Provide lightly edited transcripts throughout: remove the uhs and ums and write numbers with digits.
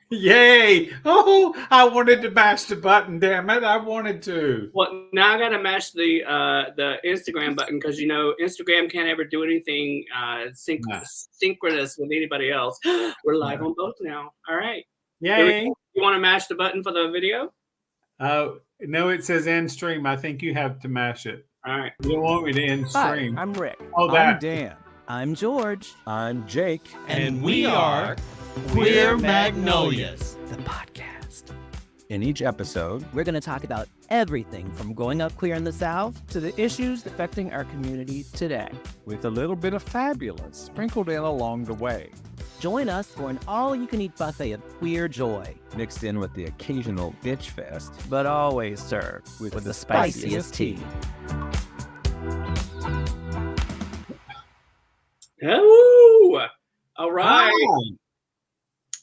Yay! Oh, I wanted to mash the button. Damn it! I wanted to. Well, now I gotta mash the Instagram button because Instagram can't ever do anything Nah. synchronous with anybody else. We're live on both now. All right, here we Yay! go. You want to mash the button for the video? No, it says end stream. I think you have to mash it. All right. You don't want me to end Hi, stream. I'm Rick. Oh, I'm that. Dan. I'm George. I'm Jake. And we are Queer Magnolias, the podcast. In each episode, we're going to talk about everything from growing up queer in the South to the issues affecting our community today, with a little bit of fabulous sprinkled in along the way. Join us for an all-you-can-eat buffet of queer joy, Mixed in with the occasional bitch fest. but always served with the spiciest tea. Oh, all right. Hi.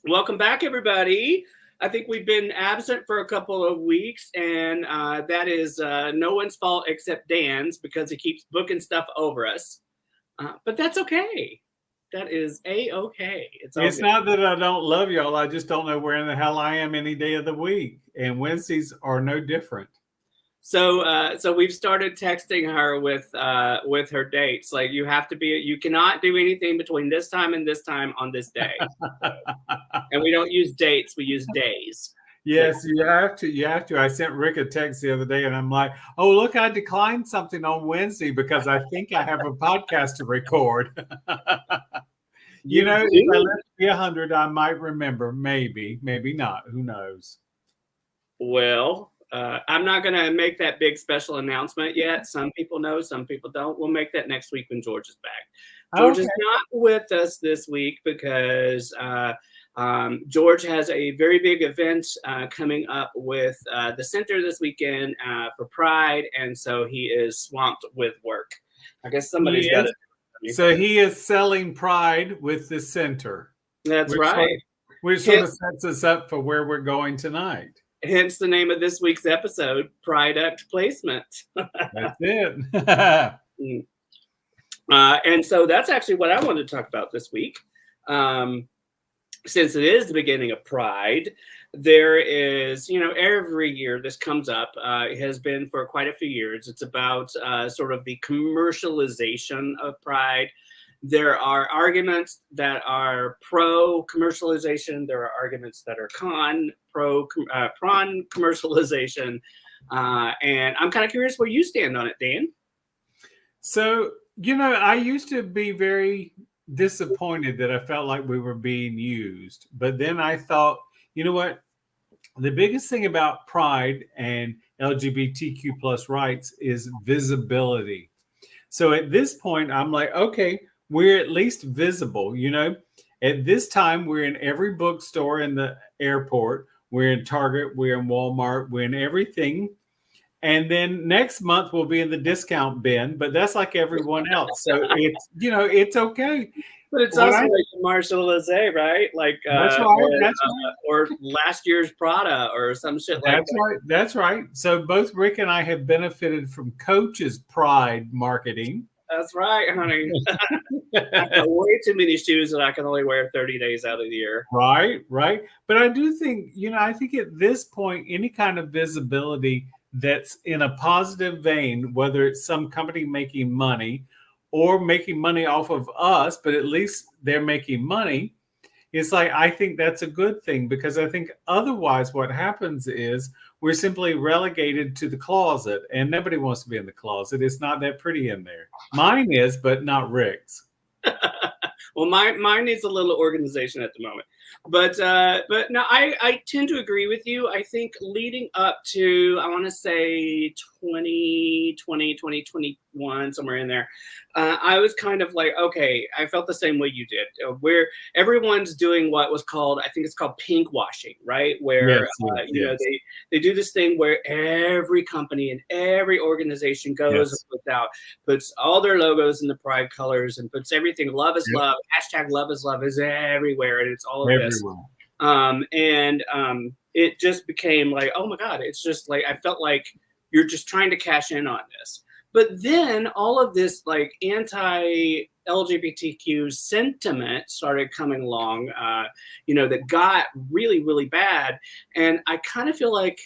Welcome back, everybody. I think we've been absent for a couple of weeks, and that is no one's fault except Dan's because he keeps booking stuff over us. But that's okay. That is a-okay. It's It's not that I don't love y'all. I just don't know where in the hell I am any day of the week. And Wednesdays are no different. So we've started texting her with her dates. Like you cannot do anything between this time and this time on this day. And we don't use dates, we use days. Yes, you have to. You have to. I sent Rick a text the other day and I'm like, oh, look, I declined something on Wednesday because I think I have a podcast to record. You know, if I let it be 100, I might remember. Maybe, maybe not. Who knows? Well, I'm not going to make that big special announcement yet. Some people know, some people don't. We'll make that next week when George is back. George is not with us this week because George has a very big event coming up with the center this weekend for Pride, and so he is swamped with work. I guess somebody's got it. So he is selling Pride with the center. That's right. Which sort of sets us up for where we're going tonight. Hence the name of this week's episode, PRIDE-uct Placement. That's it. And so that's actually what I wanted to talk about this week. Since it is the beginning of Pride, there is, every year this comes up. It has been for quite a few years. It's about sort of the commercialization of Pride. There are arguments that are pro-commercialization. There are arguments that are pro-commercialization. And I'm kind of curious where you stand on it, Dan. So, I used to be very disappointed that I felt like we were being used. But then I thought, you know what? The biggest thing about Pride and LGBTQ plus rights is visibility. So at this point, I'm like, okay, we're at least visible. At this time, we're in every bookstore in the airport. We're in Target. We're in Walmart. We're in everything. And then next month we'll be in the discount bin, but that's like everyone else. So it's okay. But it's also like Marshall-Isay, right? Like that's right. Or last year's Prada or some shit like that. That's right. So both Rick and I have benefited from Coach's Pride marketing. That's right, honey. I got way too many shoes that I can only wear 30 days out of the year. Right. But I do think, I think at this point, any kind of visibility that's in a positive vein, whether it's some company making money or making money off of us, but at least they're making money. It's like, I think that's a good thing, because I think otherwise what happens is we're simply relegated to the closet, and nobody wants to be in the closet. It's not that pretty in there. Mine is, but not Rick's. Well, mine needs a little organization at the moment. But no, I tend to agree with you. I think leading up to, I want to say 2020, 2021, somewhere in there, I was kind of like, okay, I felt the same way you did, where everyone's doing what was called, I think it's called pink washing, right? Where, they do this thing where every company and every organization goes and puts all their logos in the Pride colors and puts everything, love is love, hashtag love is everywhere. And it's all of this. It just became like, oh my God, it's just like, I felt like you're just trying to cash in on this. But then all of this like anti-LGBTQ sentiment started coming along, that got really, really bad. And I kind of feel like,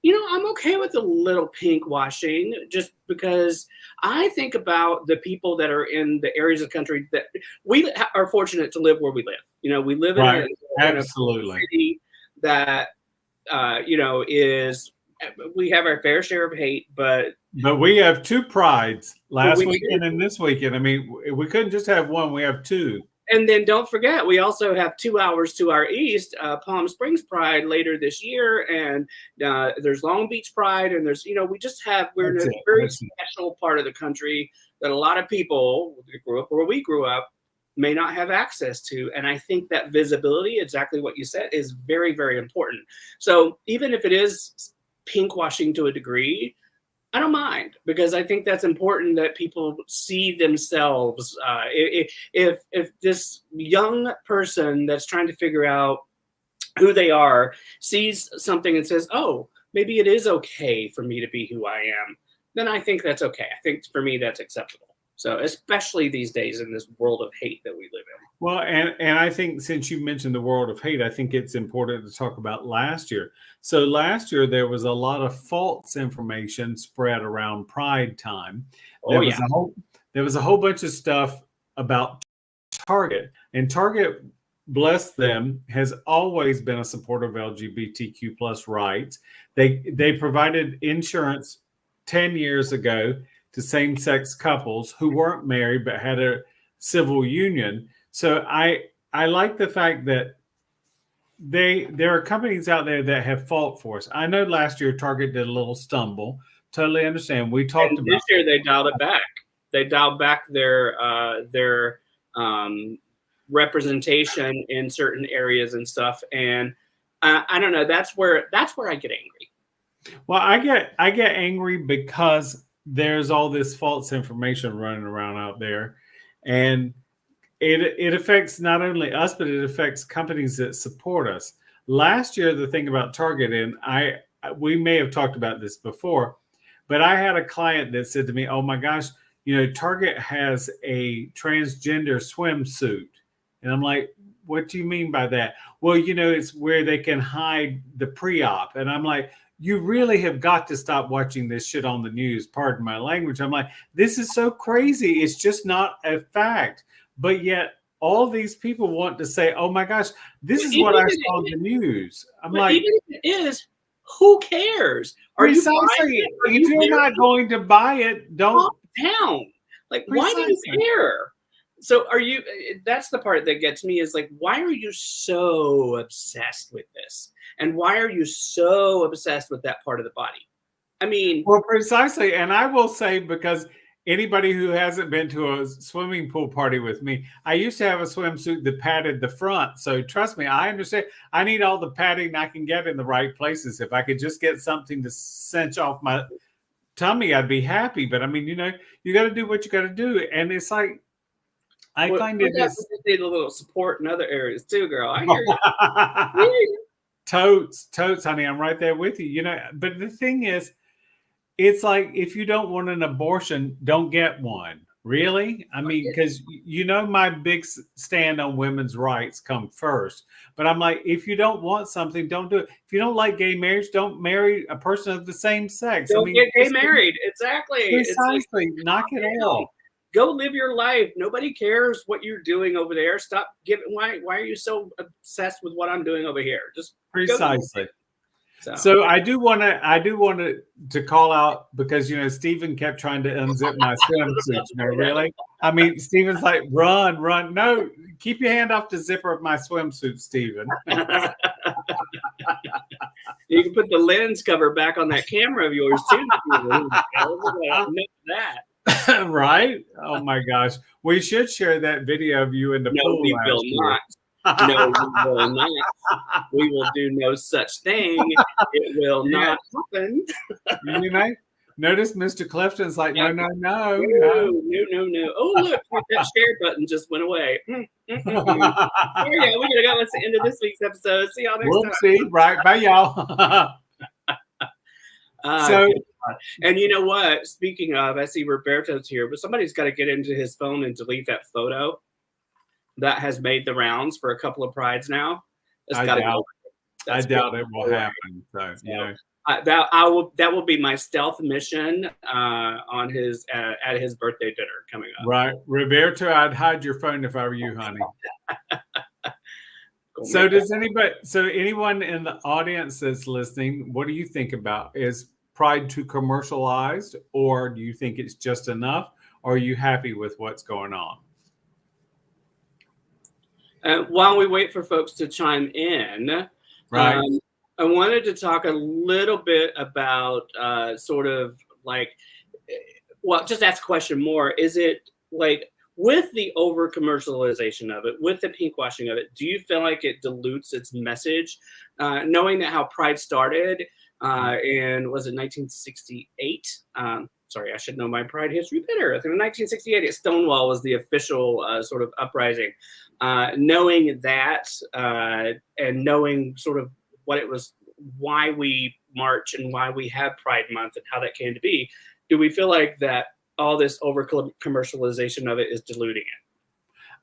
I'm okay with a little pink washing, just because I think about the people that are in the areas of the country that we are fortunate to live where we live. We live in Right. a Absolutely. city that, we have our fair share of hate, but we have 2 prides last we weekend and this weekend. I mean, we couldn't just have one. We have 2. And then don't forget, we also have 2 hours to our east, Palm Springs Pride later this year, and there's Long Beach Pride, and there's, we're in a very special part of the country that a lot of people who grew up where we grew up may not have access to. And I think that visibility, exactly what you said, is very, very important. So even if it is pink washing to a degree, I don't mind, because I think that's important that people see themselves. If this young person that's trying to figure out who they are sees something and says, oh, maybe it is okay for me to be who I am, then I think that's okay. I think for me, that's acceptable. So especially these days in this world of hate that we live in. Well, and I think since you mentioned the world of hate, I think it's important to talk about last year. So last year, there was a lot of false information spread around Pride time. There was a whole bunch of stuff about Target. And Target, bless them, has always been a supporter of LGBTQ plus rights. They provided insurance 10 years ago to same-sex couples who weren't married but had a civil union. So I like the fact that there are companies out there that have fought for us. I know last year Target did a little stumble. Totally understand. We talked about this year they dialed it back. They dialed back their representation in certain areas and stuff. And I don't know. That's where I get angry. Well, I get angry because there's all this false information running around out there, and it affects not only us, but it affects companies that support us. Last year, the thing about Target, and we may have talked about this before, but I had a client that said to me, oh my gosh, Target has a transgender swimsuit. And I'm like, what do you mean by that? Well, it's where they can hide the pre-op. And I'm like, you really have got to stop watching this shit on the news. Pardon my language. I'm like, this is so crazy. It's just not a fact. But yet all these people want to say, oh my gosh, this is what I saw on the news. I'm like, even if it is, who cares? Precisely. If you're not going to buy it, don't down. Like, why do you care? So that's the part that gets me, is like, why are you so obsessed with this? And why are you so obsessed with that part of the body? I mean, well, precisely. And I will say, because anybody who hasn't been to a swimming pool party with me, I used to have a swimsuit that padded the front. So trust me, I understand. I need all the padding I can get in the right places. If I could just get something to cinch off my tummy, I'd be happy. But I mean, you got to do what you got to do. And it's like, I find it just need a little support in other areas too, girl. I hear you. Totes, honey. I'm right there with you. But the thing is, it's like, if you don't want an abortion, don't get one. Really? I mean, because my big stand on women's rights come first. But I'm like, if you don't want something, don't do it. If you don't like gay marriage, don't marry a person of the same sex. Don't get gay married. Exactly. Precisely. Knock it off. Go live your life. Nobody cares what you're doing over there. Stop giving. Why are you so obsessed with what I'm doing over here? Just precisely. So I do want to call out, because Stephen kept trying to unzip my swimsuit. Really? I mean, Stephen's like, run. No, keep your hand off the zipper of my swimsuit, Stephen. You can put the lens cover back on that camera of yours too. That. Right? Oh my gosh. We should share that video of you in the pool. We will not. No, we will not. We will do no such thing. It will not happen. Notice Mr. Clifton's like, no. Oh, look, that share button just went away. Here we go. We're gonna go. That's the end of this week's episode. See y'all next time. Right. Bye, y'all. So And you know what? Speaking of, I see Roberto's here, but somebody's got to get into his phone and delete that photo that has made the rounds for a couple of prides now. I doubt it will happen. So, you know. That will be my stealth mission on his at his birthday dinner coming up. Right, Roberto, I'd hide your phone if I were you, honey. So anyone in the audience that's listening, what do you think about? Is Pride too commercialized, or do you think it's just enough? Or are you happy with what's going on? While we wait for folks to chime in, right. I wanted to talk a little bit about sort of like, well, just ask a question more. Is it like, with the over commercialization of it, with the pinkwashing of it, do you feel like it dilutes its message? Knowing that how Pride started in, was it 1968? Sorry, I should know my Pride history better. I think in 1968, Stonewall was the official sort of uprising. Knowing that and knowing sort of what it was, why we march and why we have Pride Month and how that came to be, do we feel like that all this over commercialization of it is diluting it?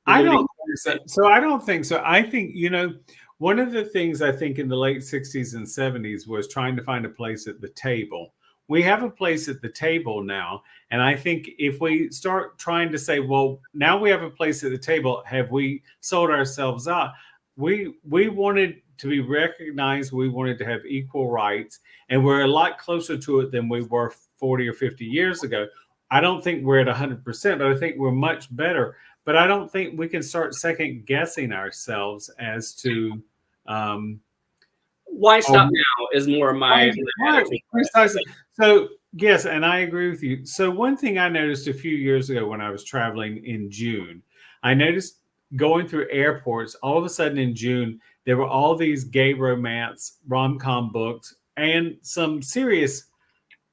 I don't think so. So I don't think so. I think, you know, one of the things I think in the late 60s and 70s was trying to find a place at the table. We have a place at the table now. And I think if we start trying to say, well, now we have a place at the table, have we sold ourselves out? We wanted to be recognized. We wanted to have equal rights. And we're a lot closer to it than we were 40 or 50 years ago. I don't think we're at 100%, but I think we're much better. But I don't think we can start second guessing ourselves as to why stop now is more my precisely. So yes, and I agree with you. So one thing I noticed a few years ago when I was traveling in June, I noticed going through airports, all of a sudden in June, there were all these gay romance rom-com books and some serious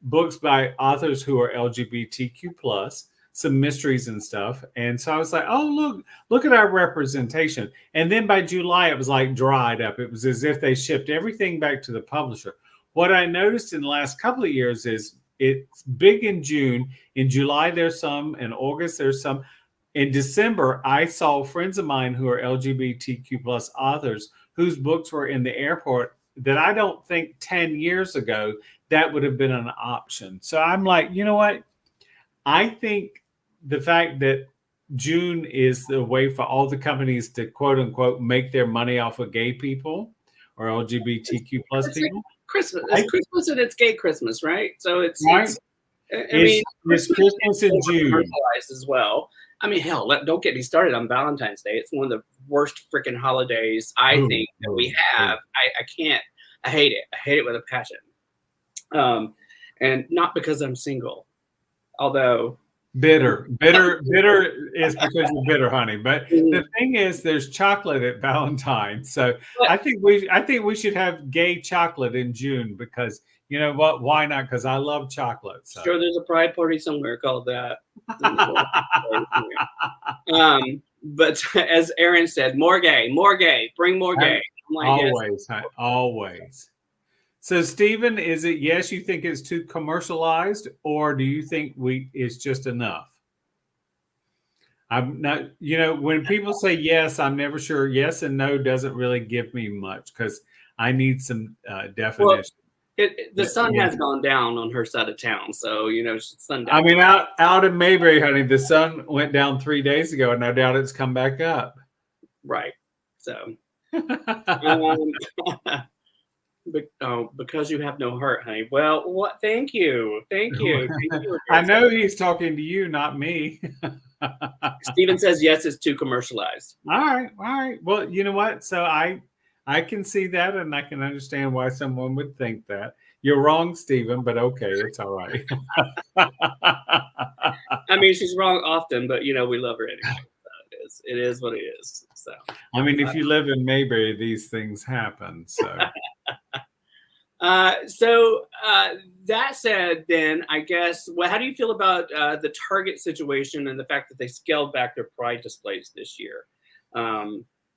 books by authors who are LGBTQ plus, some mysteries and stuff. And so I was like, oh, look at our representation. And then by July, it was like dried up. It was as if they shipped everything back to the publisher. What I noticed in the last couple of years is it's big in June. In July, there's some. In August, there's some. In December, I saw friends of mine who are LGBTQ plus authors whose books were in the airport that I don't think 10 years ago that would have been an option. So I'm like, you know what? I think the fact that June is the way for all the companies to quote unquote make their money off of gay people or LGBTQ plus people. Christmas. It's Christmas and it's gay Christmas, right? So it's right. It's Christmas in June as well. I mean, hell, don't get me started on Valentine's Day. It's one of the worst freaking holidays I think that we have. I can't. I hate it. I hate it with a passion. And not because I'm single, although bitter is because you're bitter, honey. But the thing is, there's chocolate at Valentine's, so I think we should have gay chocolate in June because you know what? Why not? Because I love chocolate. So. Sure, there's a pride party somewhere called that. But as Aaron said, more gay, bring more gay. I'm like, always, yes. Always. So, Stephen, is it yes, you think it's too commercialized, or do you think it's just enough? I'm not, you know, when people say yes, I'm never sure. Yes and no doesn't really give me much because I need some definition. Well, the sun has gone down on her side of town, so you know, sundown. I mean, out in Mayberry, honey, the sun went down 3 days ago, and no doubt it's come back up. Right. So, because you have no heart, honey. Well, what? Thank you. I know he's talking to you, not me. Stephen says yes, it's too commercialized. All right. Well, you know what? So I can see that, and I can understand why someone would think that. You're wrong, Stephen, but okay, it's all right. I mean, she's wrong often, but you know, we love her anyway. It is what it is. So I mean, if you live in Mayberry, these things happen. So that said, then I guess, well, how do you feel about the Target situation and the fact that they scaled back their Pride displays this year?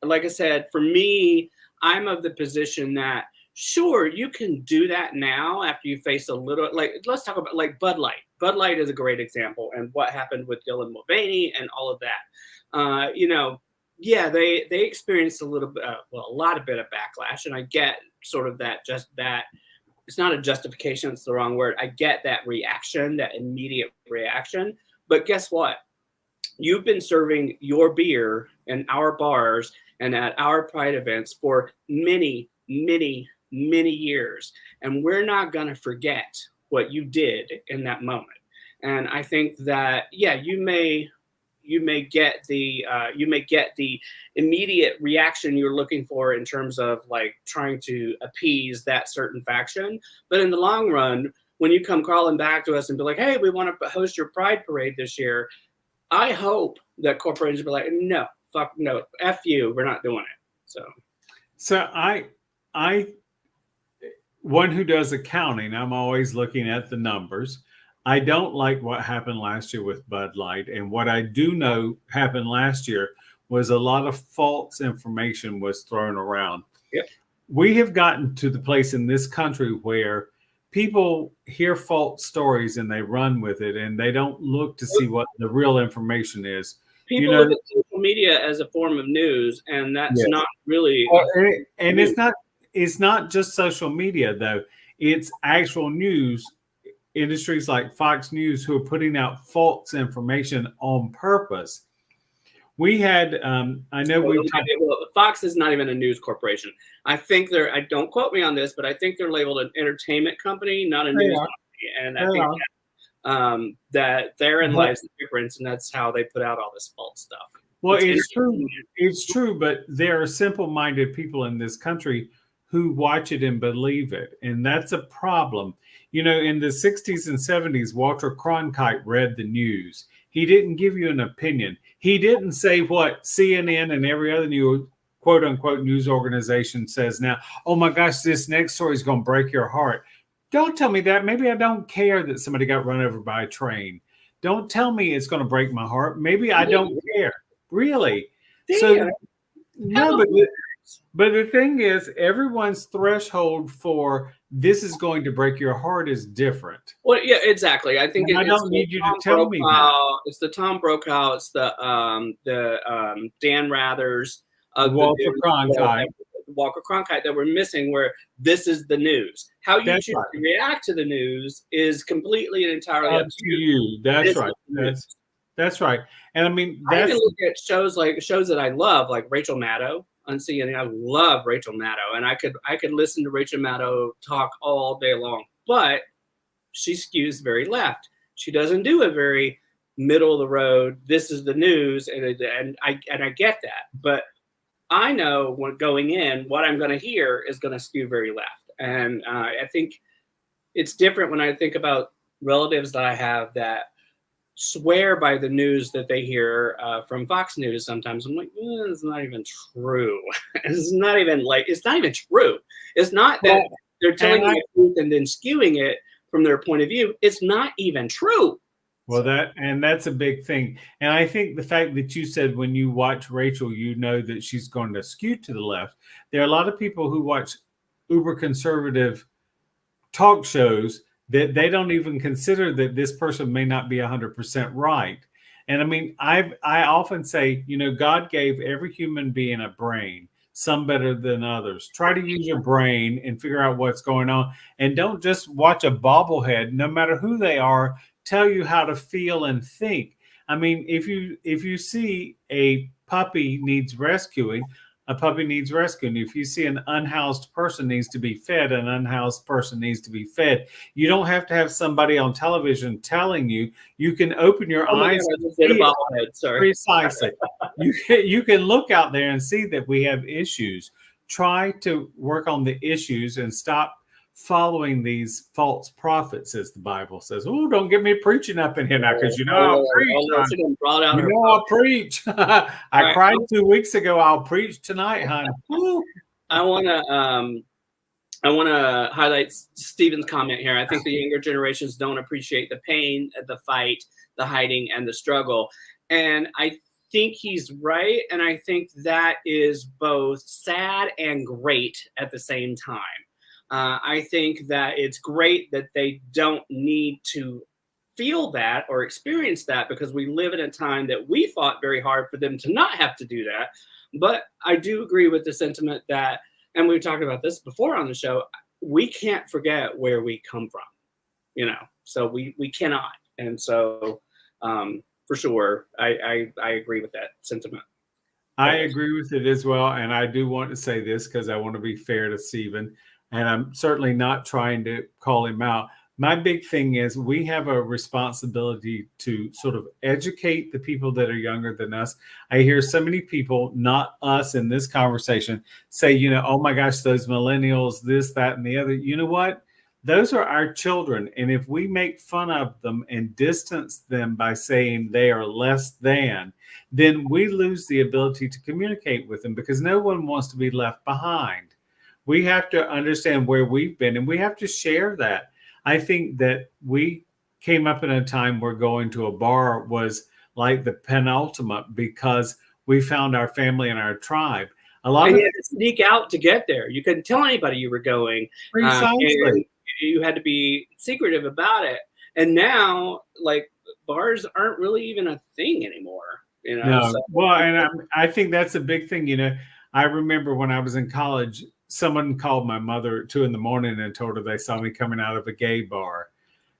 Like I said, for me, I'm of the position that sure, you can do that now after you face a little, like, let's talk about like Bud Light. Bud Light is a great example, and what happened with Dylan Mulvaney and all of that. You know, yeah, they experienced a little bit, well, a lot of bit of backlash, and I get sort of that, just that, it's not a justification, it's the wrong word. I get that reaction, that immediate reaction, but guess what? You've been serving your beer in our bars and at our Pride events for many, many, many years. And we're not going to forget what you did in that moment. And I think that, yeah, you may get the immediate reaction you're looking for in terms of like trying to appease that certain faction. But in the long run, when you come crawling back to us and be like, hey, we want to host your Pride parade this year, I hope that corporations will be like, no, fuck no, F you, we're not doing it. So I, one who does accounting, I'm always looking at the numbers. I don't like what happened last year with Bud Light. And what I do know happened last year was a lot of false information was thrown around. Yep. We have gotten to the place in this country where people hear false stories and they run with it, and they don't look to see what the real information is. People look at social media as a form of news, and that's not really. And it's not just social media though. It's actual news. Industries like Fox News who are putting out false information on purpose. We had, I know Fox is not even a news corporation. I think I don't quote me on this, but I think they're labeled an entertainment company, not a news company. And I think that therein lies the difference, and that's how they put out all this false stuff. Well, it's true. It's true, but there are simple-minded people in this country who watch it and believe it, and that's a problem. You know, in the 60s and 70s, Walter Cronkite read the news. He didn't give you an opinion. He didn't say what CNN and every other new quote unquote news organization says now. Oh my gosh, this next story is going to break your heart. Don't tell me that. Maybe I don't care that somebody got run over by a train. Don't tell me it's going to break my heart. Maybe I don't care. Really. So no, but the thing is, everyone's threshold for this is going to break your heart is different. Well, yeah, exactly. I think I don't need you to tell me that. It's the Tom Brokaw, it's the Dan Rathers, Walker Cronkite that we're missing, where this is the news. How you choose to react to the news is completely and entirely up to you. That's right. That's right. And I mean, I even look at shows that I love, like Rachel Maddow on CNN. I love Rachel Maddow, and I could listen to Rachel Maddow talk all day long, but she skews very left. She doesn't do a very middle of the road. This is the news, and I get that, but I know when going in, what I'm going to hear is going to skew very left, and I think it's different when I think about relatives that I have that swear by the news that they hear from Fox News. Sometimes I'm like, it's not even true. It's not even true. It's not that they're telling you the truth and then skewing it from their point of view. It's not even true. Well, that's a big thing. And I think the fact that you said when you watch Rachel, you know that she's going to skew to the left. There are a lot of people who watch uber conservative talk shows that they don't even consider that this person may not be 100% right. And I mean, I often say, you know, God gave every human being a brain, some better than others. Try to use your brain and figure out what's going on. And don't just watch a bobblehead, no matter who they are, tell you how to feel and think. I mean, if you see a puppy needs rescuing, a puppy needs rescuing. If you see an unhoused person needs to be fed, an unhoused person needs to be fed. You don't have to have somebody on television telling you. You can open your eyes. Precisely. You can look out there and see that we have issues. Try to work on the issues and stop following these false prophets, as the Bible says. Oh, don't get me preaching up in here now, because you know I'll preach. I cried 2 weeks ago. I'll preach tonight, hon. I want to highlight Stephen's comment here. I think the younger generations don't appreciate the pain, the fight, the hiding, and the struggle. And I think he's right. And I think that is both sad and great at the same time. I think that it's great that they don't need to feel that or experience that, because we live in a time that we fought very hard for them to not have to do that. But I do agree with the sentiment that, and we've talked about this before on the show, we can't forget where we come from, so we cannot. And so for sure, I agree with that sentiment. I agree with it as well. And I do want to say this because I want to be fair to Stephen, and I'm certainly not trying to call him out. My big thing is we have a responsibility to sort of educate the people that are younger than us. I hear so many people, not us in this conversation, say, oh my gosh, those millennials, this, that, and the other. You know what? Those are our children. And if we make fun of them and distance them by saying they are less than, then we lose the ability to communicate with them, because no one wants to be left behind. We have to understand where we've been, and we have to share that. I think that we came up in a time where going to a bar was like the penultimate, because we found our family and our tribe. You had to sneak out to get there. You couldn't tell anybody you were going. Precisely. You had to be secretive about it. And now, like, bars aren't really even a thing anymore. No. So. Well, and I think that's a big thing. I remember when I was in college, someone called my mother at 2 a.m. and told her they saw me coming out of a gay bar.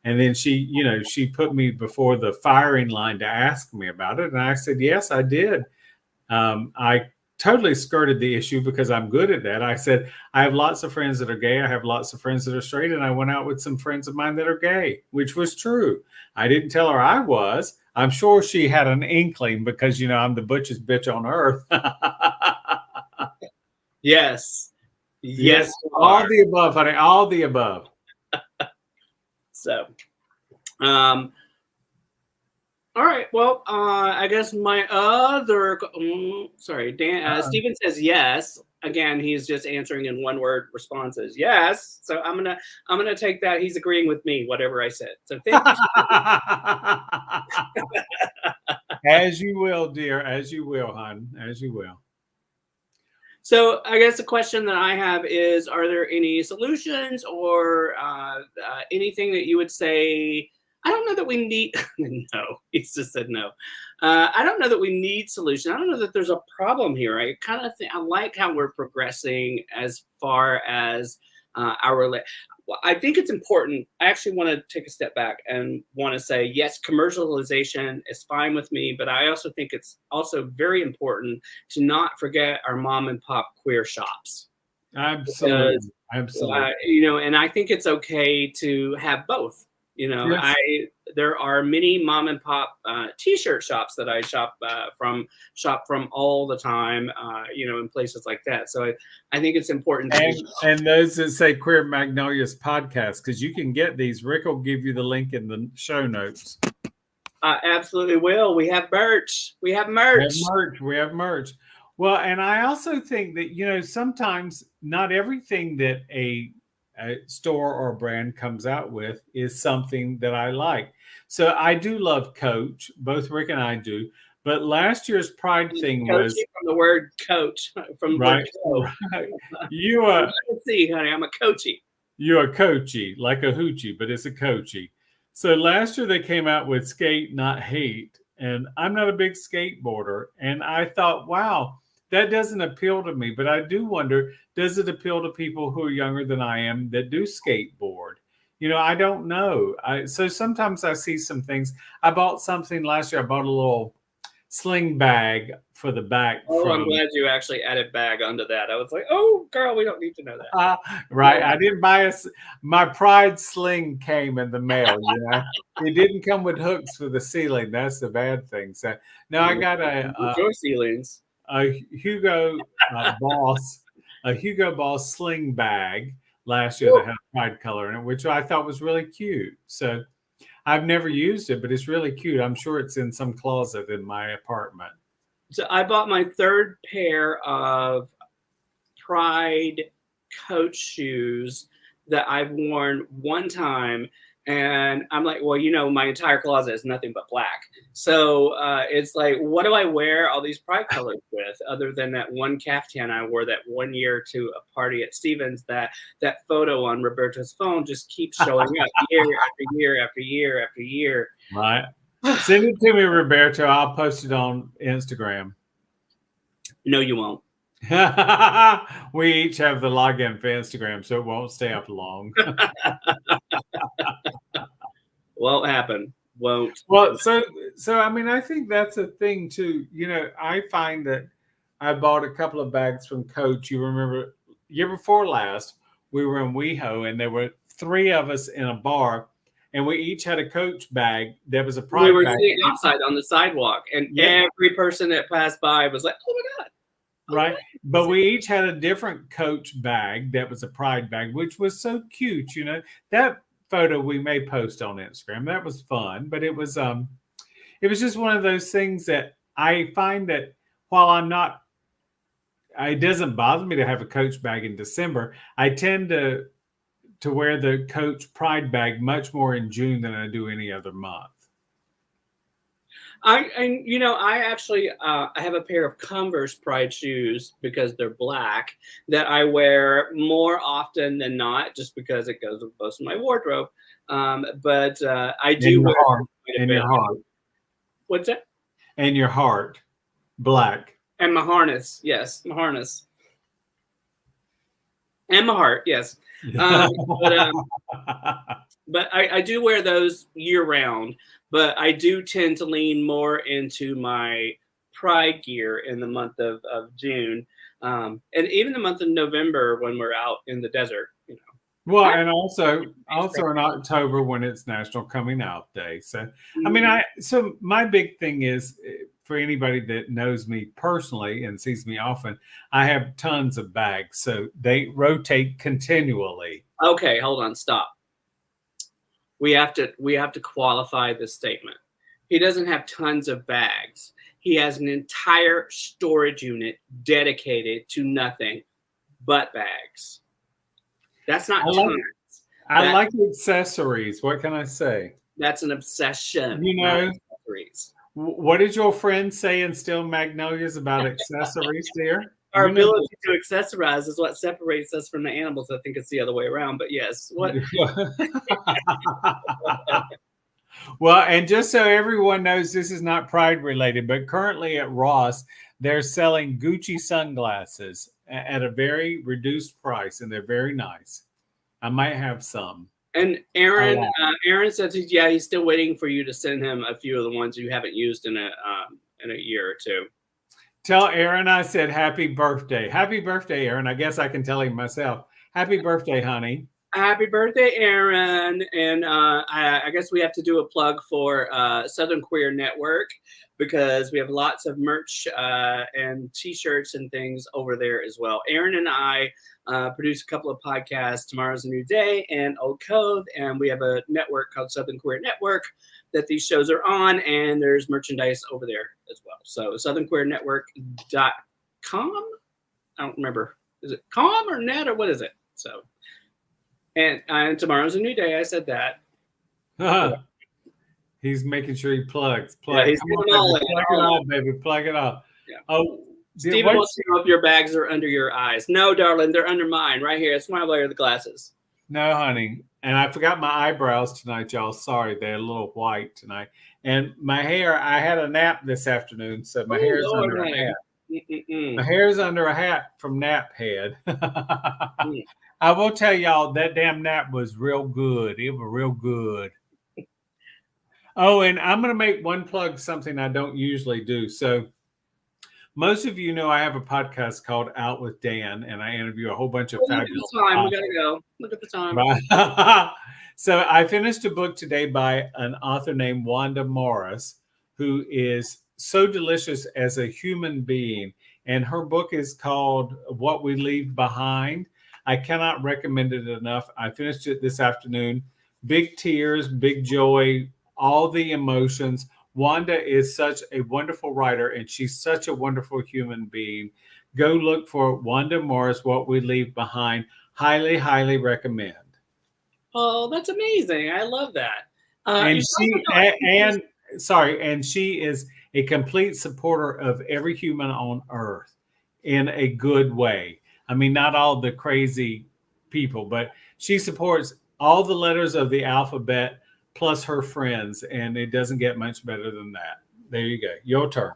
And then she put me before the firing line to ask me about it. And I said, yes, I did. I totally skirted the issue because I'm good at that. I said, I have lots of friends that are gay. I have lots of friends that are straight. And I went out with some friends of mine that are gay, which was true. I didn't tell her I was. I'm sure she had an inkling because, I'm the butchest bitch on earth. Yes. Yes. All the above, honey. All the above. So, all right. Well, I guess my other, sorry, Dan, Stephen says yes. Again, he's just answering in one word responses. Yes. So I'm gonna take that. He's agreeing with me, whatever I said. So thank you. As you will, dear. As you will, hon. As you will. So I guess the question that I have is, are there any solutions or anything that you would say? I don't know that we need, no, he's just said no. I don't know that we need solutions. I don't know that there's a problem here. I kind of think, I like how we're progressing as far as I think it's important. I actually want to take a step back and want to say, yes, commercialization is fine with me, but I also think it's also very important to not forget our mom and pop queer shops. Absolutely. Because, absolutely. And I think it's okay to have both. Yes. There are many mom and pop t-shirt shops that I shop from all the time, in places like that. So I think it's important. And those that say Queer Magnolias podcast, because you can get these. Rick will give you the link in the show notes. Absolutely will. We have merch. We have merch. We have merch. Well, and I also think that, sometimes not everything that a store or brand comes out with is something that I like. So I do love Coach. Both Rick and I do. But last year's Pride thing was from the word coach. From right. Right. You are. Let's see, honey. I'm a coachy. You're a coachy, like a hoochie, but it's a coachy. So last year they came out with Skate Not Hate, and I'm not a big skateboarder, and I thought, wow, that doesn't appeal to me. But I do wonder, does it appeal to people who are younger than I am that do skateboard? I don't know. So sometimes I see some things. I bought something last year. I bought a little sling bag for the back. I'm glad you actually added bag onto that. I was like, oh, girl, we don't need to know that. Right. I didn't buy my Pride sling came in the mail. It didn't come with hooks for the ceiling. That's the bad thing. So now I got your ceilings. A Hugo Boss sling bag last year that had a Pride color in it, which I thought was really cute. So I've never used it, but it's really cute. I'm sure it's in some closet in my apartment. So I bought my third pair of Pride Coach shoes that I've worn one time. And I'm like, well, my entire closet is nothing but black. So it's like, what do I wear all these pride colors with, other than that one caftan I wore that one year to a party at Stevens? That photo on Roberto's phone just keeps showing up year after year after year after year. Right. Send it to me, Roberto. I'll post it on Instagram. No, you won't. We each have the login for Instagram, so it won't stay up long. Won't happen. Won't. Well, so I mean, I think that's a thing too. I find that I bought a couple of bags from Coach. You remember, year before last, we were in WeHo, and there were 3 of us in a bar, and we each had a Coach bag that was a pride We were bag. sitting outside on the sidewalk, and every person that passed by was like, "Oh my God." Right. But we each had a different Coach bag that was a pride bag, which was so cute. That photo we may post on Instagram. That was fun, but it was just one of those things that I find that while it doesn't bother me to have a Coach bag in December, I tend to wear the Coach pride bag much more in June than I do any other month. I actually I have a pair of Converse Pride shoes because they're black that I wear more often than not, just because it goes with most of my wardrobe. But I do wear and your heart. What's that? And your heart, black. And my harness, yes, my harness. And my heart, yes. But I do wear those year round, but I do tend to lean more into my pride gear in the month of June, and even the month of November when we're out in the desert. Well, and also in October when it's National Coming Out Day. So, I mean, so my big thing is, for anybody that knows me personally and sees me often, I have tons of bags, so they rotate continually. Okay, hold on, stop. We have to qualify this statement. He doesn't have tons of bags. He has an entire storage unit dedicated to nothing but bags. That's not tons. I like accessories. What can I say? That's an obsession. Accessories. What did your friend say in Still Magnolias about accessories, dear? Our ability to accessorize is what separates us from the animals. I think it's the other way around, but yes. What? Well, and just so everyone knows, this is not Pride related, but currently at Ross, they're selling Gucci sunglasses at a very reduced price, and they're very nice. I might have some. And Aaron says he's still waiting for you to send him a few of the ones you haven't used in a year or two. Tell Aaron I said happy birthday. Happy birthday, Aaron. I guess I can tell him myself. Happy birthday, honey. Happy birthday, Aaron. And I guess we have to do a plug for Southern Queer Network, because we have lots of merch and T-shirts and things over there as well. Aaron and I produce a couple of podcasts, Tomorrow's a New Day and Old Cove, and we have a network called Southern Queer Network that these shows are on, and there's merchandise over there as well. So southernqueernetwork.com. I don't remember. Is it com or net or what is it? So, and Tomorrow's a New Day. I said that. He's making sure he plugs. Yeah, he's doing all plug it all, baby. Plug it all. Yeah. Oh, Steven wants to know if your bags are under your eyes. No, darling, they're under mine right here. That's why I wear the glasses. No, honey. And I forgot my eyebrows tonight, y'all. Sorry, they're a little white tonight. And my hair, I had a nap this afternoon, so my hair is under a hat. My hair is under a hat from nap head. I will tell y'all, that damn nap was real good. It was real good. Oh, and I'm going to make one plug, something I don't usually do. So most of you know I have a podcast called Out with Dan, and I interview a whole bunch of fabulous time. We got to go. Look at the time. So I finished a book today by an author named Wanda Morris, who is so delicious as a human being. And her book is called What We Leave Behind. I cannot recommend it enough. I finished it this afternoon. Big tears, big joy, all the emotions. Wanda is such a wonderful writer, and she's such a wonderful human being. Go look for Wanda Morris, What We Leave Behind. Highly, highly recommend. Oh, that's amazing. I love that. And you she talked about- and she is a complete supporter of every human on earth in a good way. I mean, not all the crazy people, but she supports all the letters of the alphabet plus her friends, and it doesn't get much better than that. There you go. Your turn.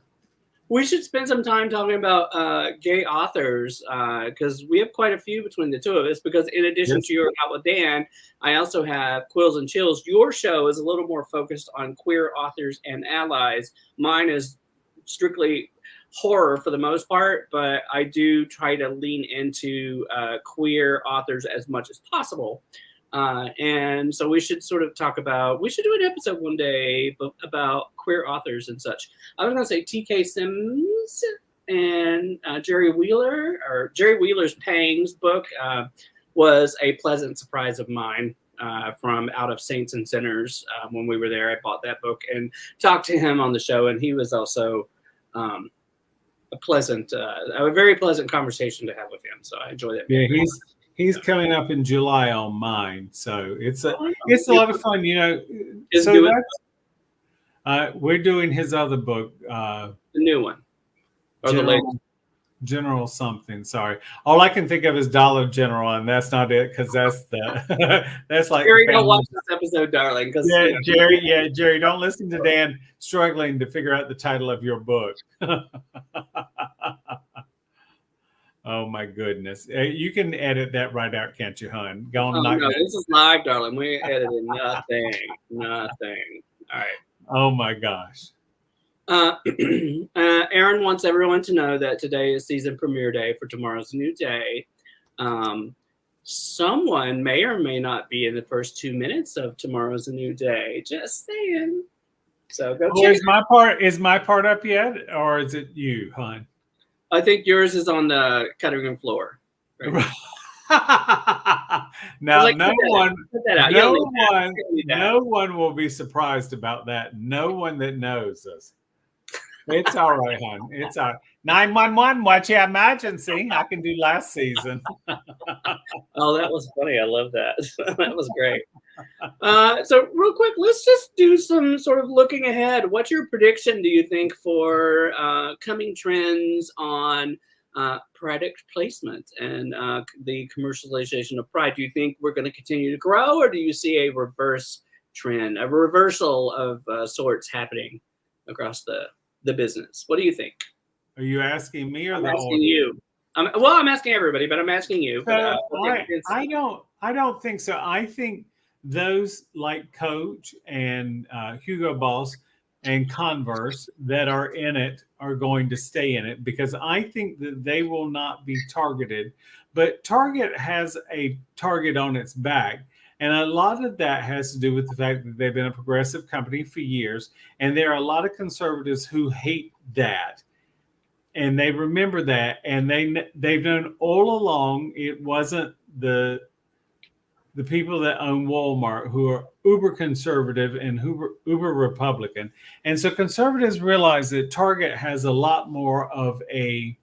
We should spend some time talking about gay authors because we have quite a few between the two of us. Because in addition Yes. to your Out with Dan, I also have Quills and Chills. Your show is a little more focused on queer authors and allies. Mine is strictly horror for the most part, but I do try to lean into queer authors as much as possible. And so we should sort of talk about, we should do an episode one day about queer authors and such. I was going to say TK Sims and Jerry Wheeler, or Jerry Wheeler's Pangs book was a pleasant surprise of mine from Out of Saints and Sinners. When we were there, I bought that book and talked to him on the show, and he was also a very pleasant conversation to have with him. So I enjoyed that. Yeah, he's coming up in July on mine, so it's a lot of fun, you know. So that's, we're doing his other book, the new one, or the General, latest. General something. Sorry, all I can think of is Dollar General, and that's not it because that's the that's like. Jerry, don't watch this episode, darling. Because Jerry, don't listen to Dan struggling to figure out the title of your book. Oh my goodness! You can edit that right out, can't you, hon? Go on, no, this is live, darling. We ain't edited nothing. All right. Oh my gosh. Aaron wants everyone to know that today is season premiere day for Tomorrow's a New Day. Someone may or may not be in the first 2 minutes of Tomorrow's a New Day. Just saying. So go check. Is my part up yet, or is it you, hon? I think yours is on the cutting room floor. Right? Now, like, no one will be surprised about that. No one that knows us. It's all right, hon. It's all right. 911, what's your emergency? I can do last season. Oh, that was funny. I love that. That was great. So real quick, let's just do some sort of looking ahead. What's your prediction, do you think, for coming trends on PRIDE-uct Placement and the commercialization of Pride? Do you think we're going to continue to grow, or do you see a reverse trend, a reversal of sorts happening across the business? What do you think? Are you asking me or I'm the asking audience? you. I'm asking everybody, but I'm asking you. So, I don't think so. I think those like Coach and Hugo Boss and Converse that are in it are going to stay in it, because I think that they will not be targeted. But Target has a target on its back. And a lot of that has to do with the fact that they've been a progressive company for years. And there are a lot of conservatives who hate that. And they remember that. And they've known all along it wasn't the people that own Walmart who are uber conservative and uber Republican. And so conservatives realize that Target has a lot more of a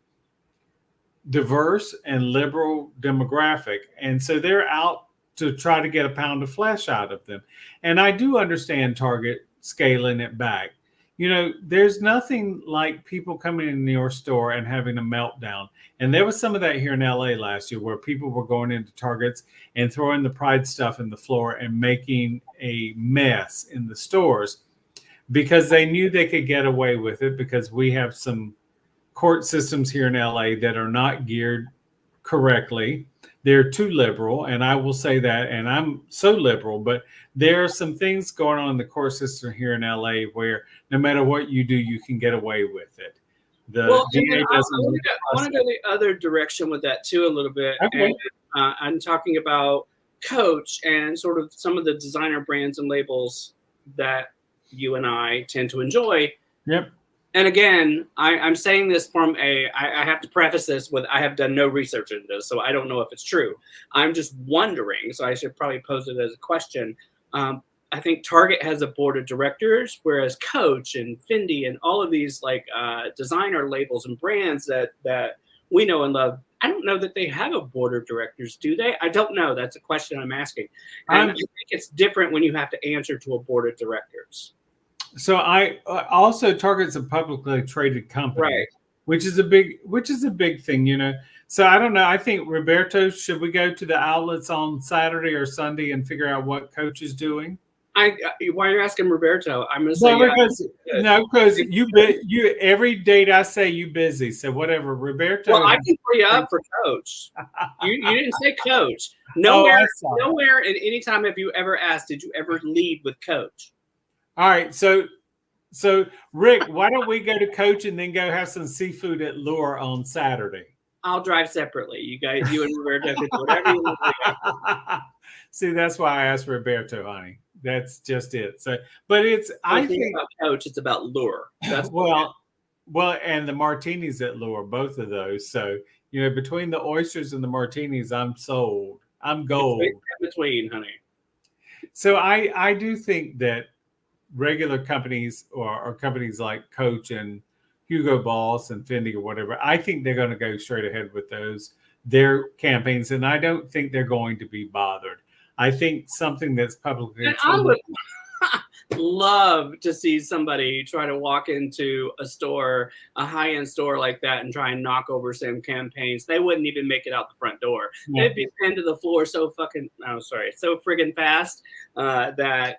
diverse and liberal demographic. And so they're out to try to get a pound of flesh out of them. And I do understand Target scaling it back. You know, there's nothing like people coming in your store and having a meltdown. And there was some of that here in LA last year, where people were going into Targets and throwing the Pride stuff in the floor and making a mess in the stores because they knew they could get away with it, because we have some court systems here in LA that are not geared correctly. They're too liberal, and I will say that, and I'm so liberal, but there are some things going on in the court system here in LA where no matter what you do, you can get away with it. I want to go the other direction with that too a little bit. Okay. And, I'm talking about Coach and sort of some of the designer brands and labels that you and I tend to enjoy. Yep. And again, I'm saying this from I have to preface this with, I have done no research into this, so I don't know if it's true. I'm just wondering, so I should probably pose it as a question. I think Target has a board of directors, whereas Coach and Fendi and all of these like designer labels and brands that we know and love I don't know that they have a board of directors, do they? I don't know. That's a question I'm asking. And I think it's different when you have to answer to a board of directors. So I also Target's a publicly traded company, Right. which is a big thing, you know. So I don't know. I think Roberto, should we go to the outlets on Saturday or Sunday and figure out what Coach is doing? Why are you asking Roberto? I'm going to say because you every date I say you busy, so whatever. Roberto. Well, I can free up for Coach. You didn't say Coach. Nowhere and any time have you ever asked, did you ever lead with Coach? All right, so Rick, why don't we go to Coach and then go have some seafood at Lure on Saturday? I'll drive separately. You and Roberto can do whatever you want to do. See, that's why I asked Roberto, honey. That's just it. So, but I think about Coach, it's about Lure. That's well, and the martinis at Lure, both of those. So, you know, between the oysters and the martinis, I'm sold. I'm gold. Between, honey. So I do think that regular companies or companies like Coach and Hugo Boss and Fendi or whatever, I think they're going to go straight ahead with their campaigns, and I don't think they're going to be bothered. I think something that's publicly and I would love to see somebody try to walk into a store, a high-end store like that, and try and knock over some campaigns. They wouldn't even make it out the front door. Yeah. They'd be pinned to the floor so friggin' fast that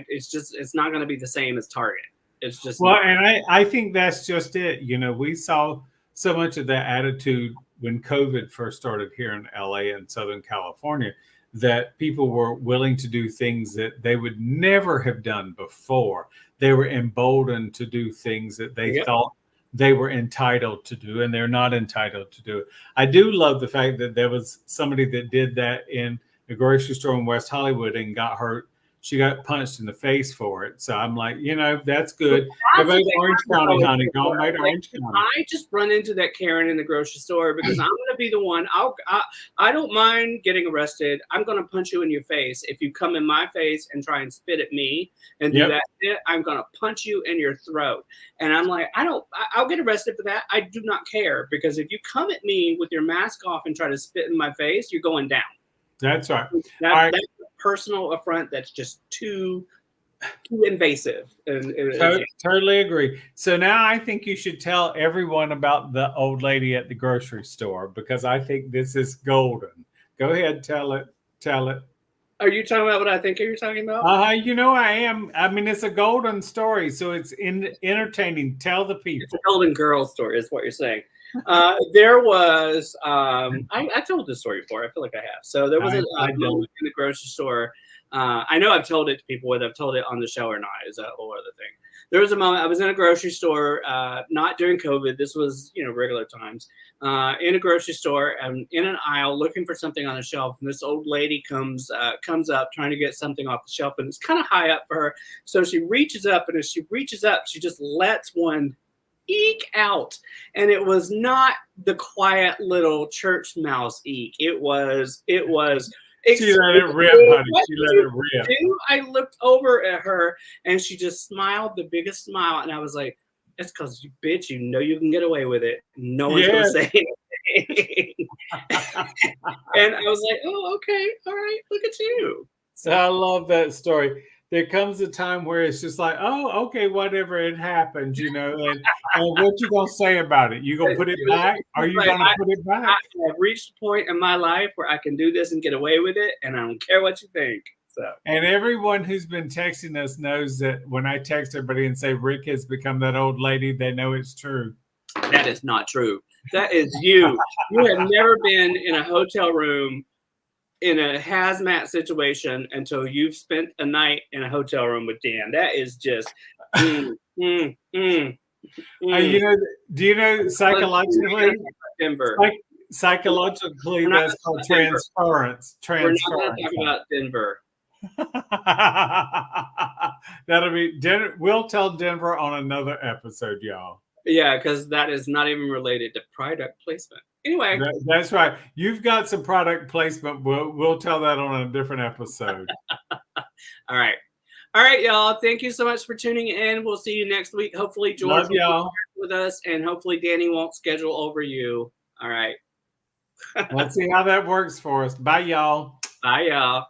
it's not going to be the same as Target. It's just and I think that's just it. You know, we saw so much of that attitude when COVID first started here in LA and Southern California, that people were willing to do things that they would never have done before. They were emboldened to do things that they thought they were entitled to do, and they're not entitled to do it. I do love the fact that there was somebody that did that in a grocery store in West Hollywood and got hurt. She got punched in the face for it. So I'm like, you know, that's good. Orange County, honey. Don't make Orange County. I just run into that Karen in the grocery store because I'm going to be the one. I don't mind getting arrested. I'm going to punch you in your face. If you come in my face and try and spit at me and do that shit, I'm going to punch you in your throat. And I'm like, I'll get arrested for that. I do not care, because if you come at me with your mask off and try to spit in my face, you're going down. That's right. That's a personal affront that's just too invasive. Totally agree. So now I think you should tell everyone about the old lady at the grocery store, because I think this is golden. Go ahead, tell it. Are you talking about what I think you're talking about? You know I am. I mean, it's a golden story, so it's entertaining. Tell the people. It's a golden girl story is what you're saying. There was, I told this story before. I feel like I have. So there was a moment in the grocery store. I know I've told it to people, whether I've told it on the show or not is a whole other thing. There was a moment I was in a grocery store, not during COVID. This was, regular times, in a grocery store, in an aisle looking for something on the shelf. And this old lady comes up trying to get something off the shelf, and it's kind of high up for her. So she reaches up, and as she reaches up, she just lets one eek out, and it was not the quiet little church mouse eek. It was she let it rip, honey. She let it rip. I looked over at her, and she just smiled the biggest smile, and I was like, "That's because you bitch, you know you can get away with it. No one's gonna say anything." And I was like, "Oh, okay, all right, look at you." So I love that story. There comes a time where it's just like, oh, okay, whatever, it happened, and what you gonna say about it? You gonna put it back? Are you gonna put it back? I have reached a point in my life where I can do this and get away with it, and I don't care what you think. So, and everyone who's been texting us knows that when I text everybody and say Rick has become that old lady, they know it's true. That is not true. That is you. You have never been in a hotel room in a hazmat situation until you've spent a night in a hotel room with Dan. That is just do you know psychologically Denver? Psychologically, that's called transference. We're not going to talk about Denver. That'll be Denver. We'll tell Denver on another episode, y'all. Yeah, because that is not even related to PRIDE-uct Placement. Anyway, that's right. You've got some product placement. We'll tell that on a different episode. All right, y'all. Thank you so much for tuning in. We'll see you next week. Hopefully, George will be with us, and hopefully, Danny won't schedule over you. All right. Let's see how that works for us. Bye, y'all. Bye, y'all.